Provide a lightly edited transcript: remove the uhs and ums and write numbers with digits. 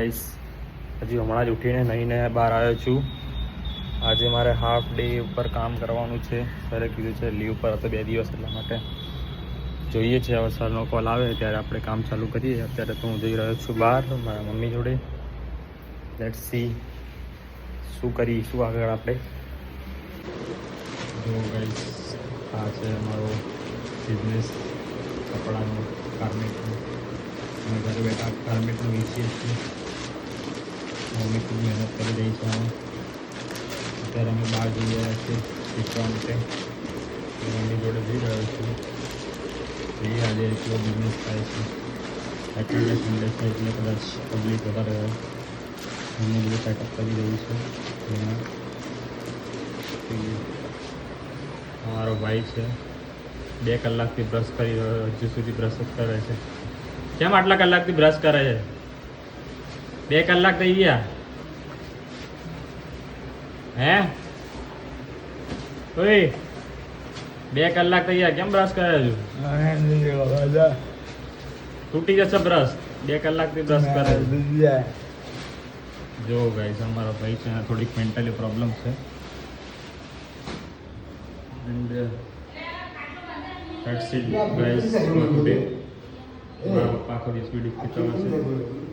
Guys હજી હમણાં જ ઉઠીને નહીને બહાર આવ્યો છું. આજે મારે હાફ ડે ઉપર કામ કરવાનું છે. સરે કીધું છે લીવ પર હતો 2 દિવસ, એટલા માટે જોઈએ છે હવે સરનો કોલ આવે ત્યારે આપણે કામ ચાલુ કરીએ. અત્યારે તો હું જઈ રહ્યો છું બહાર મારા મમ્મી જોડે. લેટ્સ સી શું કરીશું આગળ આપણે. જો ગાઈસ આ છે અમારો બિઝનેસ કપડાનો, ગાર્મેન્ટનો. અમે ઘરે બેઠા ગાર્મેન્ટનું વેચીએ છીએ. મમ્મી ખૂબ મહેનત કરી રહી છે આમાં. અત્યારે અમે બહાર જઈ રહ્યા છીએ શીખવા માટે. મમ્મી જોડે જઈ રહ્યો છું. જોઈએ આજે એટલો બિઝનેસ થાય છે. સેટરડે સન્ડે છે એટલે કદાચ પબ્લિક વધારે હોય. મમ્મી બધું સેટઅપ કરી રહી છે. એમાં અમારો ભાઈ છે 2 કલાકથી બ્રશ કરી રહ્યો, હજુ સુધી બ્રશ જ કરે છે. કેમ આટલા કલાકથી બ્રશ કરે છે? 2 કલાક થઈ ગયા. હે ઓય 2 કલાક થઈ ગયા, કેમ બ્રશ કરે છે? તૂટી જશે બ્રશ. 2 કલાકથી બ્રશ કરે છે. જો ગાઈસ અમારો ભાઈ છે, થોડીક મેન્ટલી પ્રોબ્લેમ છે. And that's it guys for today. મારા પપ્પા આખો દિવસ વિડીયો ખેંચવા છે.